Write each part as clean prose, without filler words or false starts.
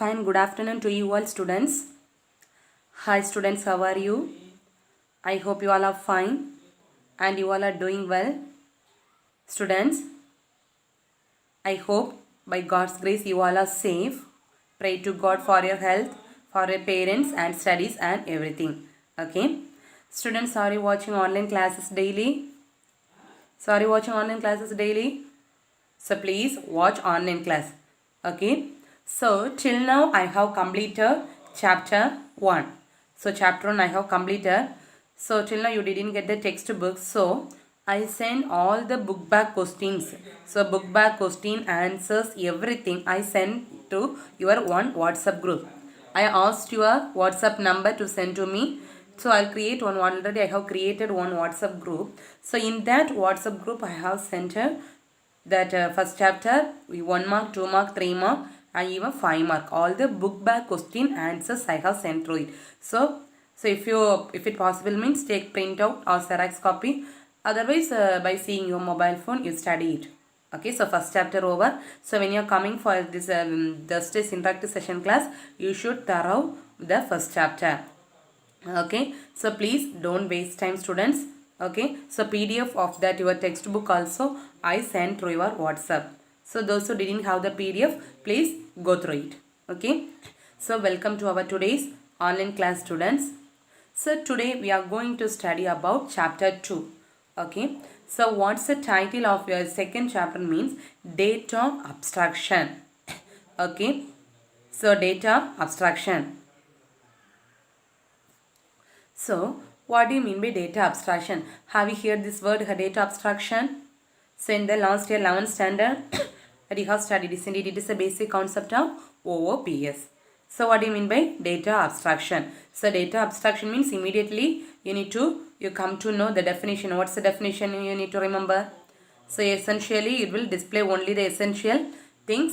Fine, good afternoon to you all students. Hi students, how are you? I hope you all are fine and you all are doing well. Students, I hope by God's grace you all are safe. Pray to God for your health, for your parents and studies and everything. Okay. Students, are you watching online classes daily? So are you watching online classes daily? So please watch online class. Okay. So till now I have completed chapter 1. So chapter 1 I have completed. So till now you didn't get the textbook. So I send all the book back questions. So book back question answers everything I send to your one WhatsApp group. I asked your WhatsApp number to send to me. So I'll create one. Already I have created one WhatsApp group. So in that WhatsApp group I have sent that first chapter 1 mark, 2 mark, 3 mark and even 5 mark. All the book back question answers I have sent through it. So if it possible means take print out or Xerox copy. Otherwise by seeing your mobile phone you study it. Okay, so first chapter over. So when you are coming for this Thursday's interactive session class, you should thorough the first chapter. Okay, so please don't waste time students. Okay, so PDF of that your textbook also I sent through your WhatsApp. So those who didn't have the PDF, please go through it. Okay, so welcome to our today's online class students. So today we are going to study about chapter 2. Okay, so what's the title of your second chapter means data abstraction. Okay, so data abstraction. So what do you mean by data abstraction? Have you heard this word data abstraction? So in the last year 11th standard that you have studied, isn't it? It is a basic concept of OOPS. So what do you mean by data abstraction? So data abstraction means immediately you come to know the definition. What's the definition you need to remember? So essentially it will display only the essential things.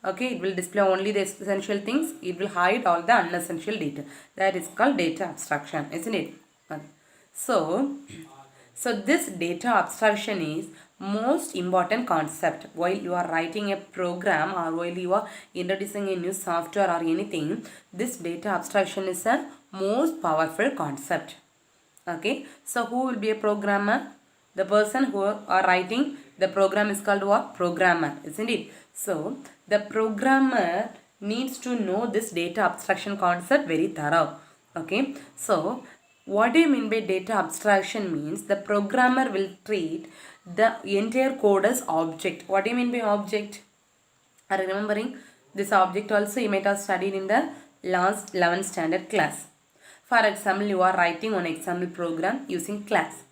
Okay, it will display only the essential things. It will hide all the unessential data. That is called data abstraction, isn't it? Okay. So this data abstraction is most important concept while you are writing a program or while you are introducing a new software or anything. This data abstraction is a most powerful concept. Okay, so who will be a programmer? The person who are writing the program is called what? Programmer, isn't it? So the programmer needs to know this data abstraction concept very thorough. Okay, so what do you mean by data abstraction means the programmer will treat the entire code as object. What do you mean by object? Are you remembering? This object also you might have studied in the last 11th standard class. For example, you are writing one example program using class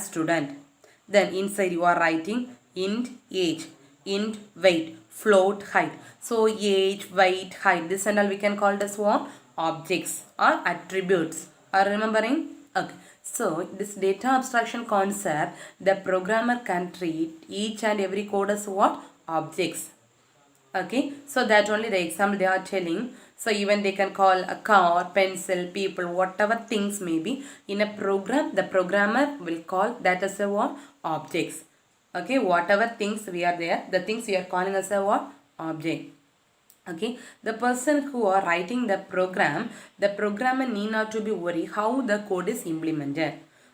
student. Then inside you are writing int age, int weight, float height. So age, weight, height, this and all we can call it as what? Objects or attributes. Are you remembering? Okay. So this data abstraction concept, the programmer can treat each and every code as what? Objects. Okay, so that only the example they are telling. So even they can call a car, pencil, people, whatever things may be in a program, the programmer will call that as a what? Objects. Okay, whatever things we are there, the things we are calling as a what? Object. Okay, the person who are writing the program, the programmer need not to be worried how the code is implemented.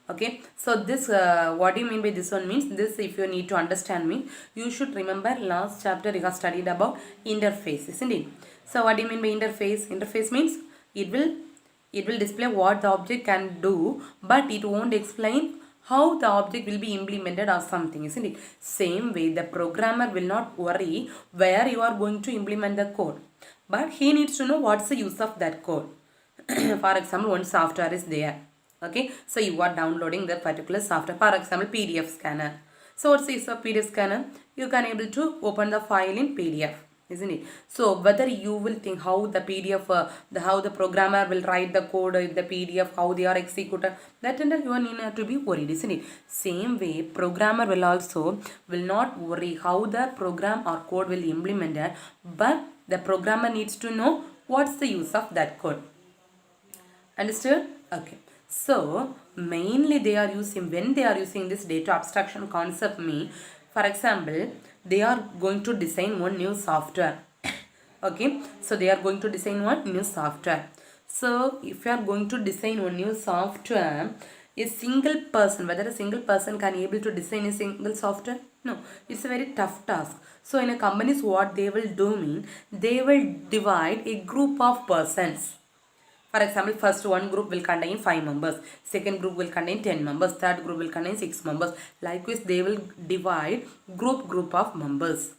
Okay, so this what do you mean by this one means this, if you need to understand me, you should remember last chapter you have studied about interface, isn't it? So what do you mean by interface? Interface means it will display what the object can do, but it won't explain how the object will be implemented or something, isn't it? Same way the programmer will not worry where you are going to implement the code, but he needs to know what's the use of that code. For example, one software is there. Okay, so you are downloading the particular software, for example PDF scanner. So what's the use of PDF scanner? You can able to open the file in PDF, isn't it? So whether you will think how the PDF how the programmer will write the code in the PDF, how they are executed, that and all you need not to be worried, isn't it? Same way programmer will not worry how the program or code will be implemented, but the programmer needs to know what's the use of that code. Understood? Okay. So mainly when they are using this data abstraction concept for example, they are going to design one new software. Okay, so they are going to design one new software. So if you are going to design one new software, a single person, whether a single person can able to design a single software? No, it's a very tough task. So in a companies, what they will do mean, they will divide a group of persons. For example, first one group will contain 5 members, second group will contain 10 members, third group will contain 6 members. Likewise, they will divide group of members.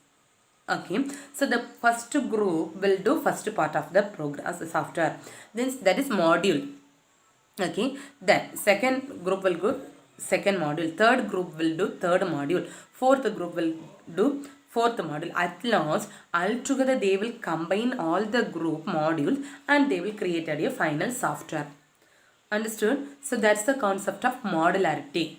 Okay, so the first group will do first part of the program as a software. Then that is module. Okay, then second group will do second module, third group will do third module, fourth group will do fourth module. At last, altogether they will combine all the group modules and they will create a final software. Understood? So that's the concept of modularity.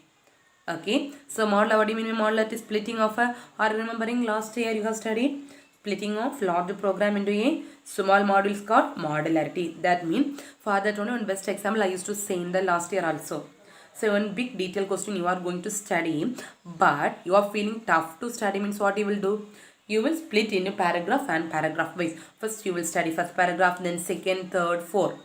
Okay, so model, what do you mean by modularity? Splitting of a, or remembering last year you have studied splitting of large program into a small modules called modularity. That means for that only one best example I used to say in the last year also. So one big detail question you are going to study, but you are feeling tough to study means what you will do? You will split into paragraph and paragraph wise. First you will study first paragraph, then second, third, fourth.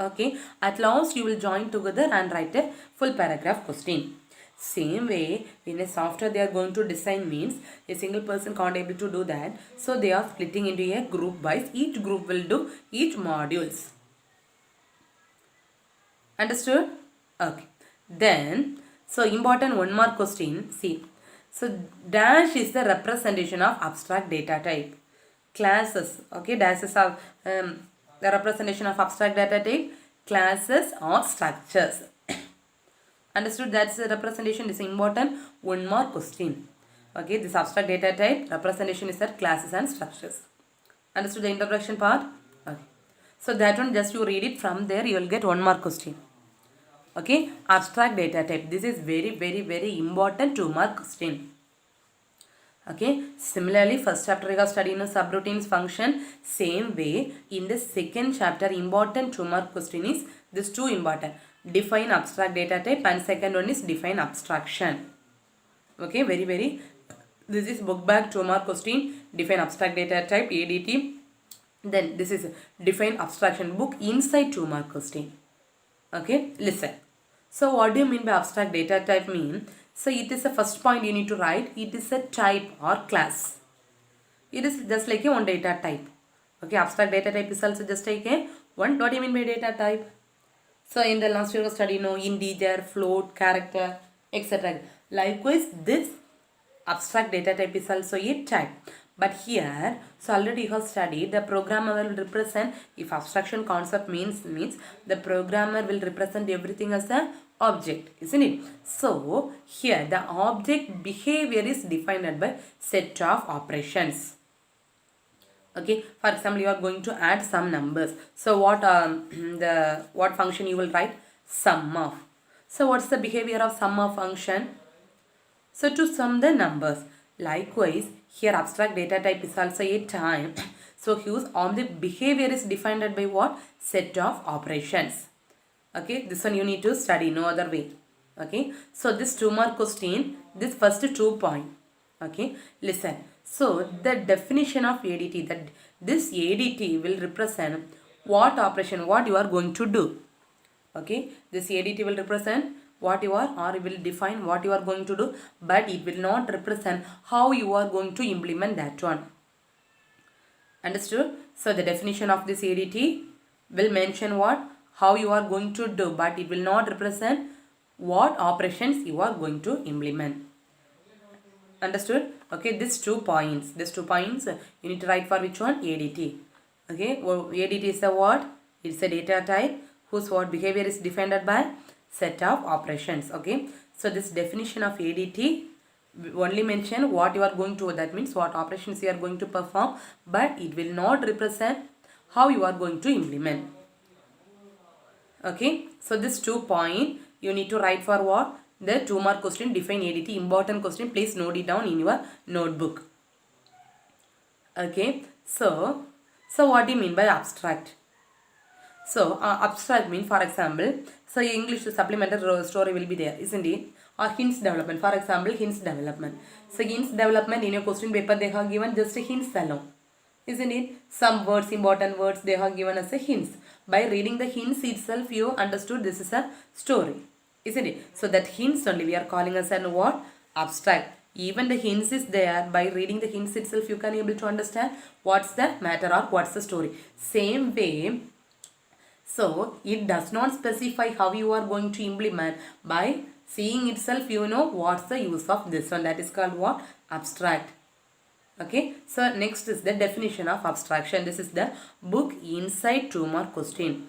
Okay, at last you will join together and write a full paragraph question. Same way, in a software they are going to design means a single person can't able to do that. So they are splitting into a group wise. Each group will do each modules. Understood? Okay. Then, so important one more question. See. So dash is the representation of abstract data type. Classes. Okay. Dashes are the representation of abstract data type. Classes or structures. Understood? That's the representation is important. One more question. Okay, this abstract data type representation is that classes and structures. Understood the introduction part? Okay. So that one just you read it from there, you will get one more question. Okay, abstract data type. This is very important 2 mark question. Okay, similarly first chapter we have studied in subroutines function. Same way in the second chapter important 2 mark question is this 2 important. Define abstract data type and second one is define abstraction. Okay, this is book back 2 mark question. Define abstract data type ADT. Then this is define abstraction, book inside 2 mark question. Okay, listen. So what do you mean by abstract data type mean? So it is the first point you need to write. It is a type or class. It is just like a one data type. Okay, abstract data type is also just like a one. What do you mean by data type? So in the last year study, integer, float, character, etc. Likewise, this abstract data type is also a type. But here, so already you have studied, the programmer will represent, if abstraction concept means the programmer will represent everything as an object, isn't it? So here the object behavior is defined by set of operations. Okay, for example, you are going to add some numbers. So what function you will write? Sum of. So what's the behavior of sum of function? So to sum the numbers. Likewise, here abstract data type is also a type. So whose object behavior is defined by what? Set of operations. Okay, this one you need to study, no other way. Okay, so this 2 mark question, this first 2 point. Okay, listen. So the definition of ADT, that this ADT will represent what operation, what you are going to do. Okay, this ADT will represent what you are, or it will define what you are going to do, but it will not represent how you are going to implement that one. Understood? So the definition of this ADT will mention what, how you are going to do, but it will not represent what operations you are going to implement. Understood? Okay, these 2 points, you need to write for which one? ADT. Okay, well, ADT is a what? It's a data type whose what behavior is defined by set of operations. Okay, so this definition of ADT only mention what you are going to, that means what operations you are going to perform, but it will not represent how you are going to implement. Okay, so this 2 point you need to write for what? The 2 mark question, define ADT, important question. Please note it down in your notebook. Okay, so what do you mean by abstract? So abstract means, for example, so English supplementary story will be there, isn't it? Or hints development. For example, hints development. So hints development in your question paper they have given just hints alone. Isn't it? Some words, important words, they have given us a hints. By reading the hints itself, you understood this is a story. Isn't it? So that hints only we are calling as an what? Abstract. Even the hints is there. By reading the hints itself, you can able to understand what's the matter or what's the story. Same way, so it does not specify how you are going to implement. By seeing itself, you know what's the use of this one. That is called what? Abstract. Okay, so next is the definition of abstraction. This is the book inside 2 mark question.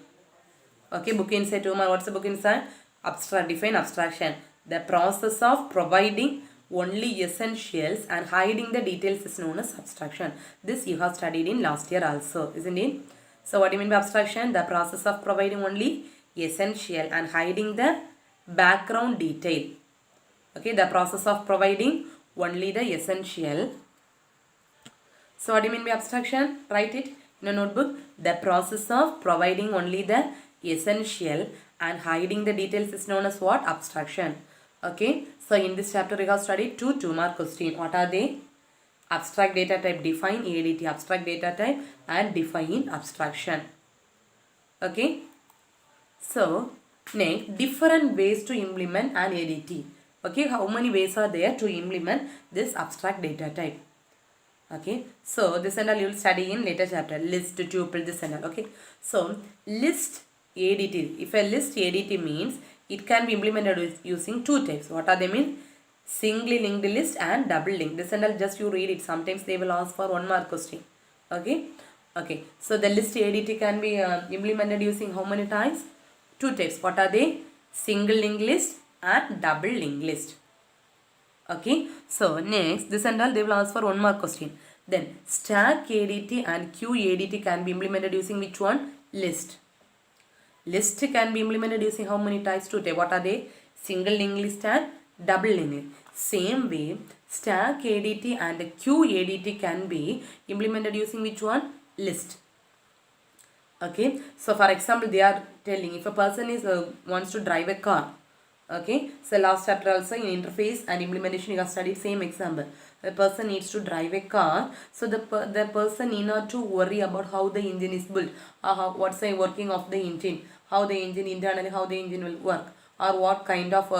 Okay, book inside 2 mark. What's the book inside? Abstract. Define abstraction. The process of providing only essentials and hiding the details is known as abstraction. This you have studied in last year also, isn't it? So what do you mean by abstraction? The process of providing only essential and hiding the background detail. Okay, the process of providing only the essential. So what do you mean by abstraction? Write it in a notebook. The process of providing only the essential and hiding the details is known as what? Abstraction. Okay. So in this chapter we have studied 2 mark questions. What are they? Abstract data type, define ADT, abstract data type, and define abstraction. Okay. So next, different ways to implement an ADT. Okay. How many ways are there to implement this abstract data type? Okay, so this and all you will study in later chapter. List, tuple, this and all. Okay, so list ADT. If a list ADT means it can be implemented using 2 types. What are they mean? Singly linked list and double linked. This and all just you read it. Sometimes they will ask for 1 mark question. Okay, okay. So the list ADT can be implemented using how many types? 2 types. What are they? Single linked list and double linked list. Okay, so next this and all they will ask for 1 mark question. Then stack ADT and queue ADT can be implemented using which one? List. List can be implemented using how many types? 2 types. What are they? Single linked list and double linked list. Same way stack ADT and queue ADT can be implemented using which one? List. Okay, so for example they are telling if a person is wants to drive a car. Okay, so last chapter also in interface and implementation you have studied same example. A person needs to drive a car, so the person need not to worry about how the engine is built, or what's the working of the engine, how the engine internally, how the engine will work, or what kind of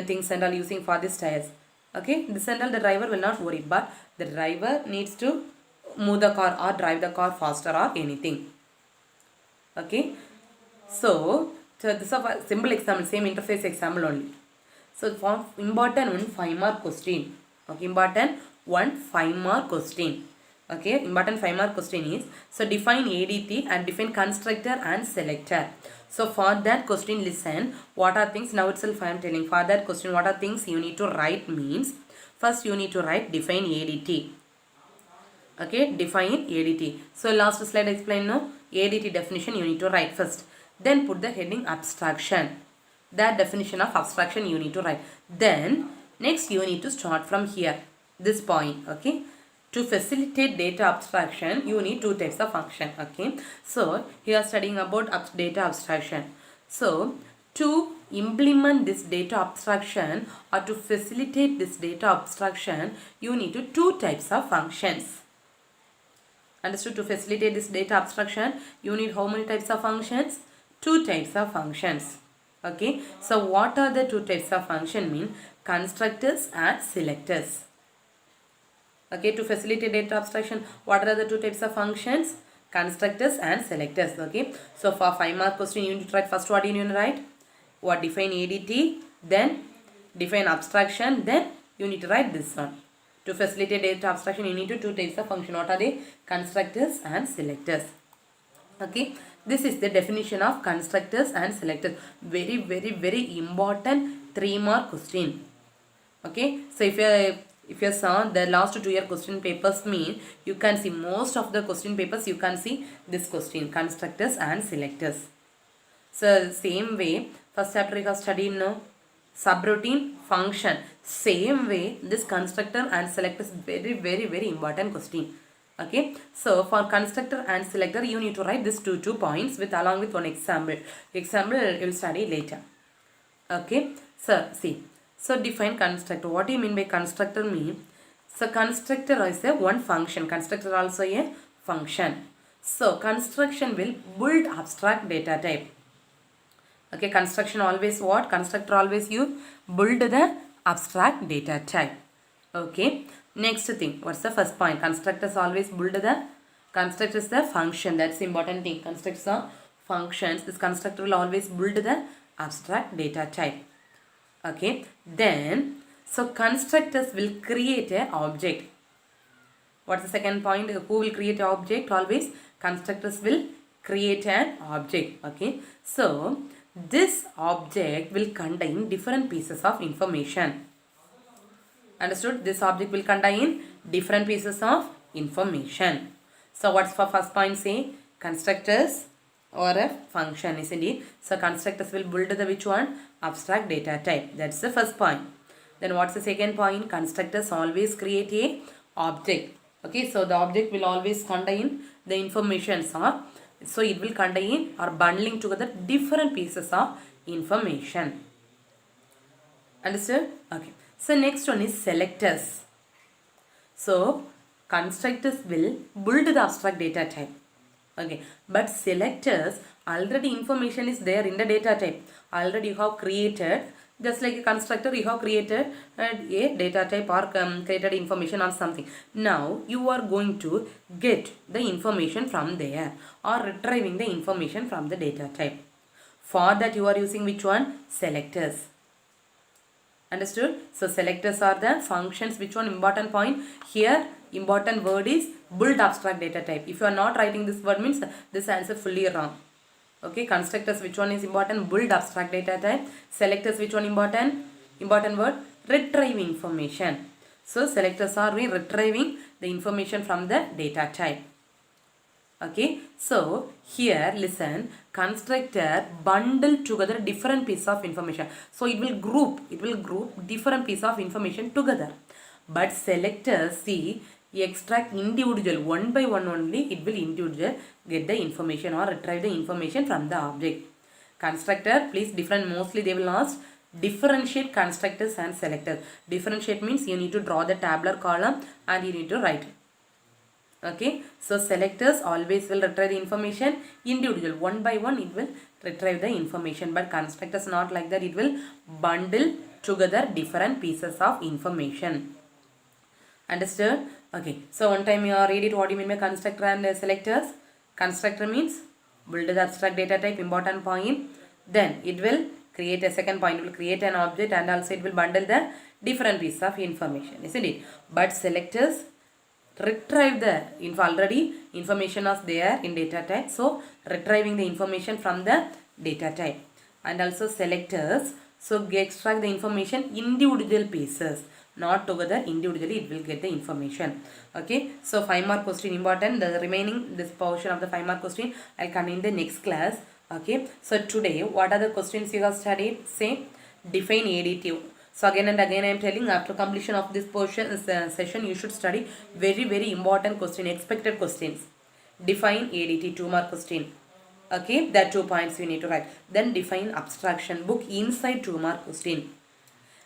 things and all using for this tires. Okay, this and all the driver will not worry, but the driver needs to move the car or drive the car faster or anything. Okay, so this is a simple example, same interface example only. So for important 1 5 mark question. Okay, important 5 mark question. Okay, important 5 mark question is, so define ADT and define constructor and selector. So for that question listen, what are things, now itself I am telling, for that question what are things you need to write means, first you need to write define ADT. Okay, define ADT. So last slide I explained no, ADT definition you need to write first. Then put the heading abstraction. That definition of abstraction you need to write. Then next you need to start from here, this point. Okay, to facilitate data abstraction you need 2 types of function. Okay, so here studying about data abstraction. So to implement this data abstraction or to facilitate this data abstraction you need 2 types of functions. Understood? To facilitate this data abstraction you need how many types of functions? 2 types of functions. Okay, so what are the 2 types of function mean? Constructors and selectors. Okay, to facilitate data abstraction what are the 2 types of functions? Constructors and selectors. Okay, so for 5 mark question you need to write first what you need to write? What? Define ADT, then define abstraction, then you need to write this one. To facilitate data abstraction you need 2 types of function. What are they? Constructors and selectors. Okay, this is the definition of constructors and selectors. Very very important 3 mark question. Okay, so if you saw the last 2 year question papers mean, you can see most of the question papers you can see this question, constructors and selectors. So same way first chapter you have studied no, subroutine function. Same way this constructor and selector is very important question. Okay, so for constructor and selector you need to write this two points with along with one example. Example you will study later. Okay, so see, so define constructor. What do you mean by constructor mean? So constructor is a one function. Constructor also a function. So construction will build abstract data type. Okay, construction always what? Constructor always you build the abstract data type. Okay, next thing, what's the first point? Constructors always build the, constructor is the function, that's the important thing. Constructors are functions. This constructor will always build the abstract data type. Okay, then so constructors will create a object. What's the second point? Who will create an object? Always constructors will create an object. Okay, so this object will contain different pieces of information. Understood? This object will contain different pieces of information. So what's for first point? Say constructors or a function, isn't it? So constructors will build the which one? Abstract data type. That's the first point. Then what's the second point? Constructors always create a object. Okay, so the object will always contain the information. So it will contain or bundling together different pieces of information. Understood? Okay. So next one is selectors. So constructors will build the abstract data type. Okay, but selectors, already information is there in the data type. Already you have created, just like a constructor, you have created a data type or created information or something. Now you are going to get the information from there or retrieving the information from the data type. For that you are using which one? Selectors. Understood? So selectors are the functions. Which one? Important point here. Important word is build abstract data type. If you are not writing this word, means this answer fully wrong. Okay, constructors, which one is important? Build abstract data type. Selectors, which one important? Important word, retrieve information. So selectors are retrieving the information from the data type. Okay, so here listen, constructor bundle together different pieces of information. So it will group different pieces of information together. But selectors, see, extract individual, one by one only, it will individual get the information or retrieve the information from the object. Constructor, please different, mostly they will ask differentiate constructors and selectors. Differentiate means you need to draw the tabular column and you need to write. Okay, so selectors always will retrieve the information, individual, one by one it will retrieve the information, but constructors not like that, it will bundle together different pieces of information. Understood? Okay, so one time you read it, what do you mean by constructor and selectors? Constructor means build the abstract data type, important point. Then it will create a second point, it will create an object and also it will bundle the different pieces of information, isn't it? But selectors retrieve the already information was there in data type, so retrieving the information from the data type. And also selectors, so extract the information individual pieces, not together, individually it will get the information. Okay, so 5 mark question important. The remaining this portion of the 5 mark question I'll come in the next class. Okay, so today what are the questions you have studied? Say define additive. So again and again I am telling, after completion of this portion session you should study very important question, expected questions. Define additive, 2 mark question. Okay, that 2 points you need to write. Then define abstraction, book inside 2 mark question.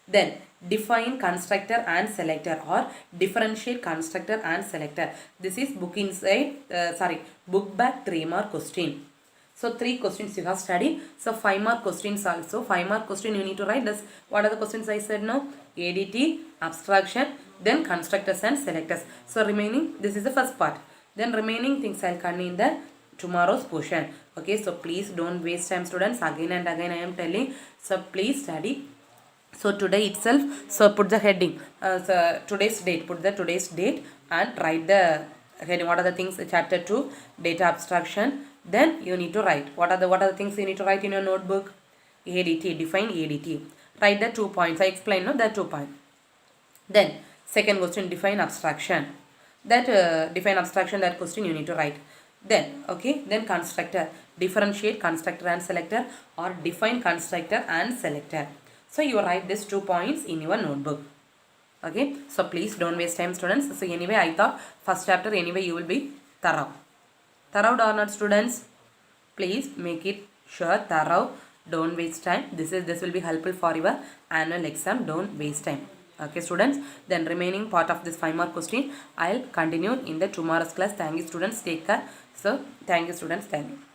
Then define constructor and selector or differentiate constructor and selector. This is book inside, book back 3 mark question. So 3 questions you have studied. So 5 mark questions also. 5 mark question you need to write this. What are the questions I said now? ADT, abstraction, then constructors and selectors. So remaining, this is the first part. Then remaining things I'll come in the tomorrow's portion. Okay, so please don't waste time students. Again and again I am telling. So please study. So today itself, so put the heading, so today's date, put the today's date and write the heading. What are the things? Chapter 2, data abstraction. Then you need to write. What are the things you need to write in your notebook? ADT, define ADT. Write the 2 points. I explained no, the 2 points. Then second question, define abstraction. That define abstraction, that question you need to write. Then okay, then constructor, differentiate constructor and selector or define constructor and selector. So you write these 2 points in your notebook. Okay, so please don't waste time students. So anyway I thought first chapter anyway you will be thorough. Thorough or not students? Please make it sure thorough. Don't waste time. This will be helpful for your annual exam. Don't waste time. Okay students, then remaining part of this 5 mark question I'll continue in the tomorrow's class. Thank you students, take care. So thank you students, thank you.